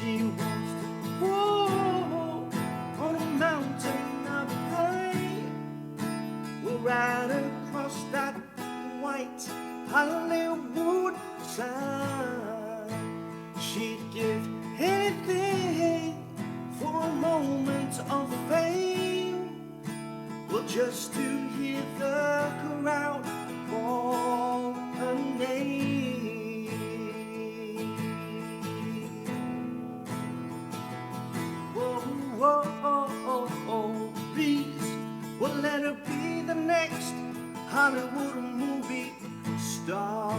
She wants to walk on a mountain of pain. We'll ride across that white Hollywood sign. She'd give anything for a moment of fame. Well, just to hear the crowd call her name. Whoa, whoa, oh, oh, oh, please, well, let her be the next Hollywood movie star.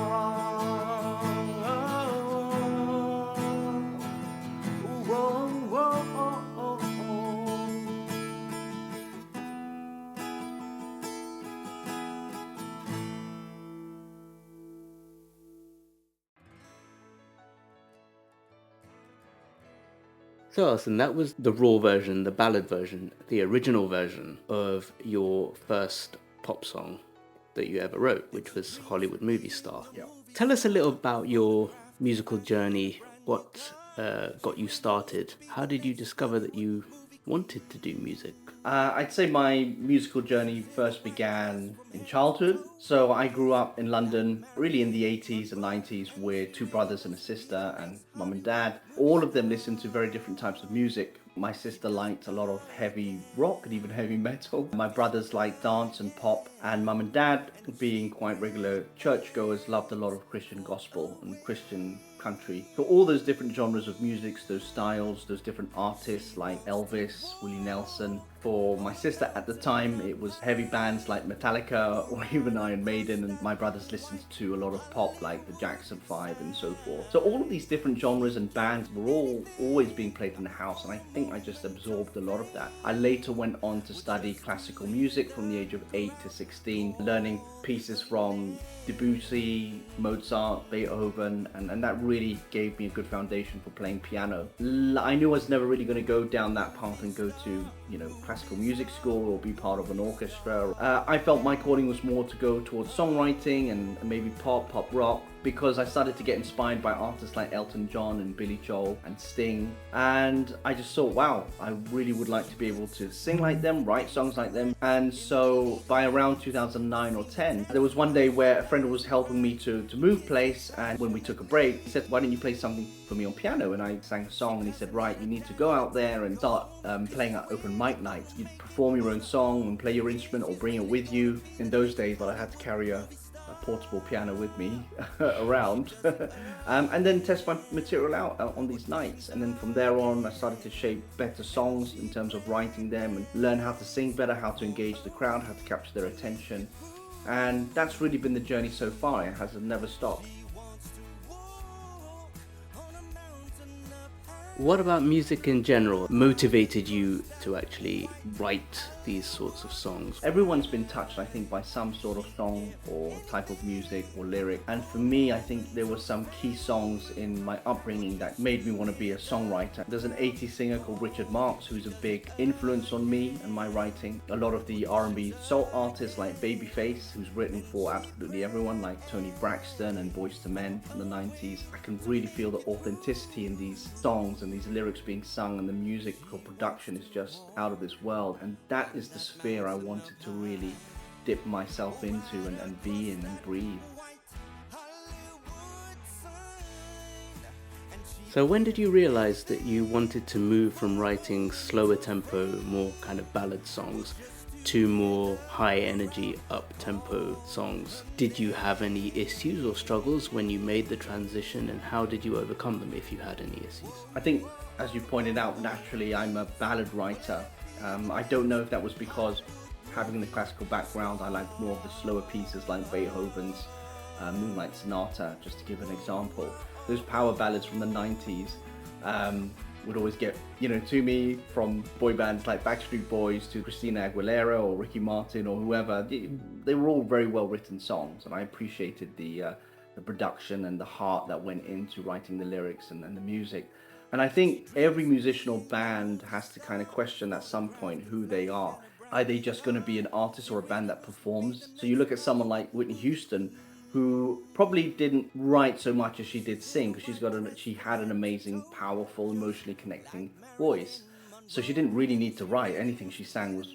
Whoa, whoa, oh, oh, oh. So, Elson, that was the raw version, the ballad version, the original version of your first pop song that you ever wrote, which was Hollywood Movie Star. Yeah. Tell us a little about your musical journey, what got you started. How did you discover that you wanted to do music? I'd say my musical journey first began in childhood. So I grew up in London, really in the 80s and 90s, with two brothers and a sister and mum and dad. All of them listened to very different types of music. My sister liked a lot of heavy rock and even heavy metal. My brothers liked dance and pop. And mum and dad, being quite regular churchgoers, loved a lot of Christian gospel and Christian country. So all those different genres of music, those styles, those different artists like Elvis, Willie Nelson. For my sister at the time, it was heavy bands like Metallica or even Iron Maiden, and my brothers listened to a lot of pop like the Jackson 5 and so forth. So all of these different genres and bands were all always being played in the house, and I think I just absorbed a lot of that. I later went on to study classical music from the age of 8 to 16, learning pieces from Debussy, Mozart, Beethoven, and that really gave me a good foundation for playing piano. I knew I was never really going to go down that path and go to, classical music school or be part of an orchestra. I felt my calling was more to go towards songwriting and maybe pop rock, because I started to get inspired by artists like Elton John and Billy Joel and Sting, and I just thought, wow, I really would like to be able to sing like them, write songs like them. And so by around 2009 or 10, there was one day where a friend was helping me to move place, and when we took a break, he said, why don't you play something for me on piano? And I sang a song, and he said, right, you need to go out there and start playing at open mic nights. You'd perform your own song and play your instrument or bring it with you. In those days, but I had to carry a portable piano with me around and then test my material out on these nights. And then from there on, I started to shape better songs in terms of writing them and learn how to sing better, how to engage the crowd, how to capture their attention. And that's really been the journey so far. It has never stopped. What about music in general motivated you to actually write these sorts of songs? Everyone's been touched, I think, by some sort of song or type of music or lyric. And for me, I think there were some key songs in my upbringing that made me want to be a songwriter. There's an 80s singer called Richard Marx who's a big influence on me and my writing. A lot of the R&B soul artists like Babyface, who's written for absolutely everyone, like Tony Braxton and Boyz II Men from the 90s. I can really feel the authenticity in these songs and these lyrics being sung, and the music or production is just out of this world. And that is the sphere I wanted to really dip myself into and be in and breathe. So when did you realize that you wanted to move from writing slower tempo, more kind of ballad songs, to more high energy, up tempo songs? Did you have any issues or struggles when you made the transition, and how did you overcome them if you had any issues? I think, as you pointed out, naturally I'm a ballad writer. I don't know if that was because having the classical background, I liked more of the slower pieces like Beethoven's Moonlight Sonata, just to give an example. Those power ballads from the 90s would always get, to me, from boy bands like Backstreet Boys to Christina Aguilera or Ricky Martin or whoever. They were all very well written songs, and I appreciated the production and the heart that went into writing the lyrics and the music. And I think every musician or band has to kind of question at some point who they are. Are they just going to be an artist or a band that performs? So you look at someone like Whitney Houston, who probably didn't write so much as she did sing, because she had an amazing, powerful, emotionally connecting voice. So she didn't really need to write. Anything she sang was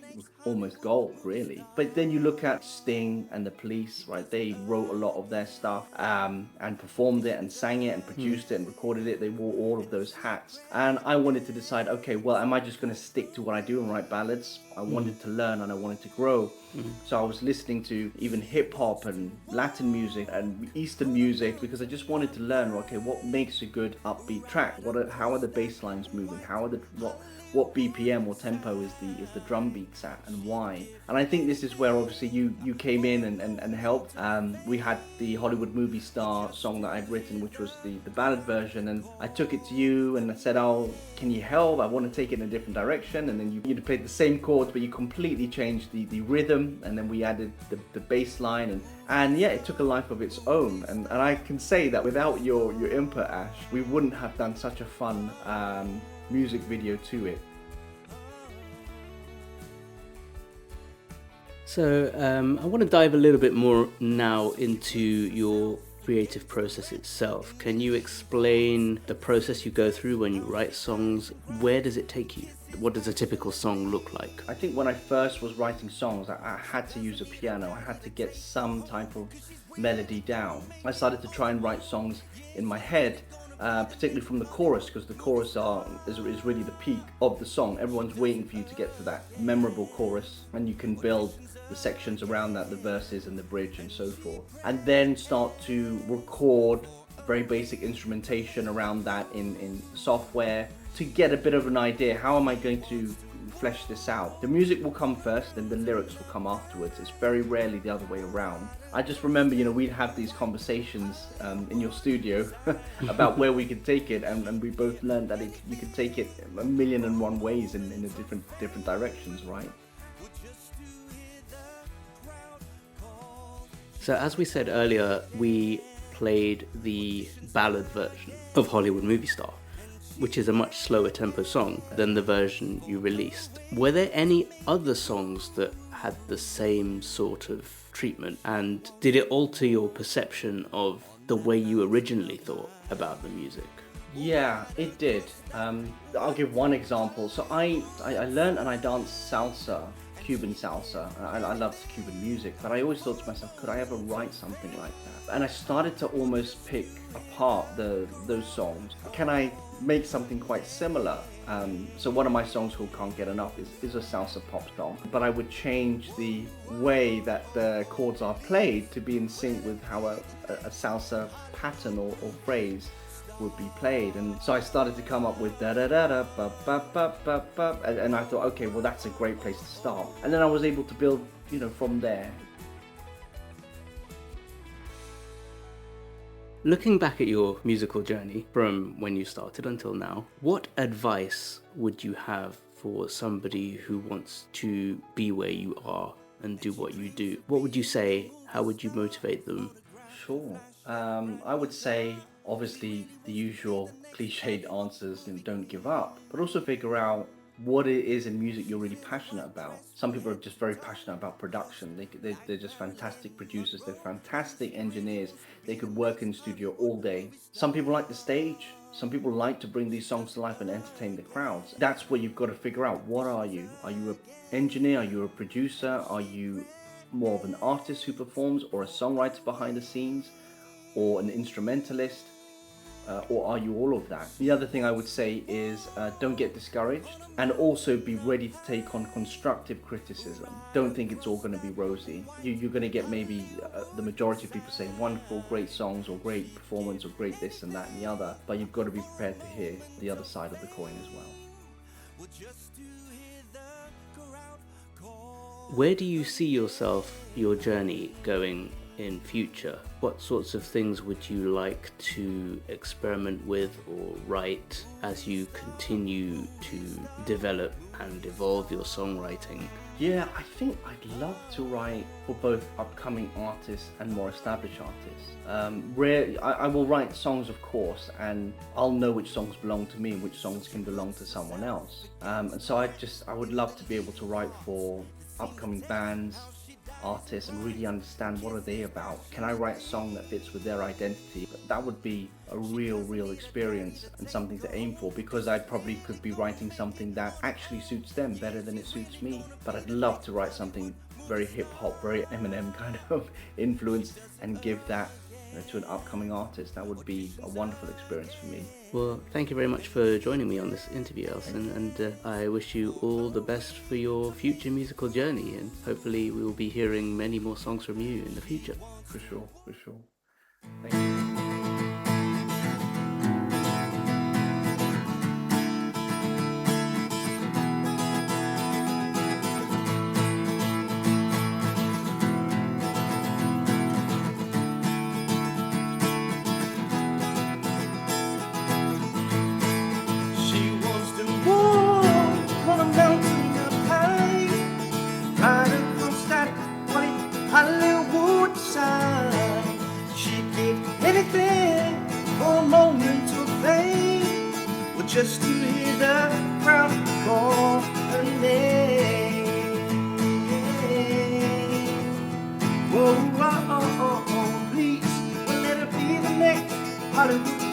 almost gold, really. But then you look at Sting and the Police, right? They wrote a lot of their stuff, and performed it and sang it and produced it and recorded it. They wore all of those hats. And I wanted to decide, okay, well, am I just going to stick to what I do and write ballads? I wanted to learn and I wanted to grow. So I was listening to even hip hop and Latin music and Eastern music, because I just wanted to learn, okay, what makes a good upbeat track? How are the bass lines moving? What BPM or tempo is the drum beats at, and why? And I think this is where obviously you came in and helped. We had the Hollywood movie star song that I'd written, which was the ballad version, and I took it to you and I said, oh, can you help? I want to take it in a different direction. And then you played the same chords, but you completely changed the rhythm, and then we added the bass line, and yeah, it took a life of its own. And I can say that without your input, Ash, we wouldn't have done such a fun music video to it. So I want to dive a little bit more now into your creative process itself. Can you explain the process you go through when you write songs? Where does it take you? What does a typical song look like? I think when I first was writing songs, I had to use a piano. I had to get some type of melody down. I started to try and write songs in my head, particularly from the chorus, because the chorus is really the peak of the song. Everyone's waiting for you to get to that memorable chorus, and you can build the sections around that, the verses and the bridge and so forth. And then start to record very basic instrumentation around that in software to get a bit of an idea. How am I going to flesh this out? The music will come first, then the lyrics will come afterwards. It's very rarely the other way around. I just remember, we'd have these conversations in your studio about where we could take it, and we both learned that you could take it 1,000,001 ways in a different directions, right? So as we said earlier, we played the ballad version of Hollywood Movie Star, which is a much slower tempo song than the version you released. Were there any other songs that had the same sort of treatment, and did it alter your perception of the way you originally thought about the music? Yeah, it did. I'll give one example. So I learned and I danced salsa, Cuban salsa. I loved Cuban music, but I always thought to myself, could I ever write something like that? And I started to almost pick apart those songs. Can I make something quite similar? So one of my songs called Can't Get Enough is a salsa pop song, but I would change the way that the chords are played to be in sync with how a salsa pattern or phrase would be played. And so I started to come up with da da da da ba ba ba ba ba, and I thought, okay, well, that's a great place to start. And then I was able to build, from there. Looking back at your musical journey from when you started until now, what advice would you have for somebody who wants to be where you are and do what you do? What would you say? How would you motivate them? Sure. I would say, obviously, the usual cliched answers, don't give up, but also figure out what it is in music you're really passionate about. Some people are just very passionate about production. They're just fantastic producers. They're fantastic engineers. They could work in the studio all day. Some people like the stage. Some people like to bring these songs to life and entertain the crowds. That's where you've got to figure out, what are you? Are you an engineer? Are you a producer? Are you more of an artist who performs, or a songwriter behind the scenes, or an instrumentalist? Or are you all of that? The other thing I would say is don't get discouraged, and also be ready to take on constructive criticism. Don't think it's all going to be rosy. You're going to get maybe the majority of people saying wonderful, great songs, or great performance, or great this and that and the other, but you've got to be prepared to hear the other side of the coin as well. Where do you see your journey going in future? What sorts of things would you like to experiment with or write as you continue to develop and evolve your songwriting? Yeah, I think I'd love to write for both upcoming artists and more established artists. I will write songs, of course, and I'll know which songs belong to me and which songs can belong to someone else. And so I would love to be able to write for upcoming bands, artists and really understand what are they about. Can I write a song that fits with their identity? That would be a real experience and something to aim for, because I probably could be writing something that actually suits them better than it suits me. But I'd love to write something very hip hop, very Eminem kind of influence, and give that to an upcoming artist. That would be a wonderful experience for me. Well, thank you very much for joining me on this interview, Elson, and I wish you all the best for your future musical journey, and hopefully we will be hearing many more songs from you in the future. For sure. Thank you. Hollywood sign. She'd give anything for a moment of fame, or just to hear the crowd call her name. Please, well, let her be the next Hollywood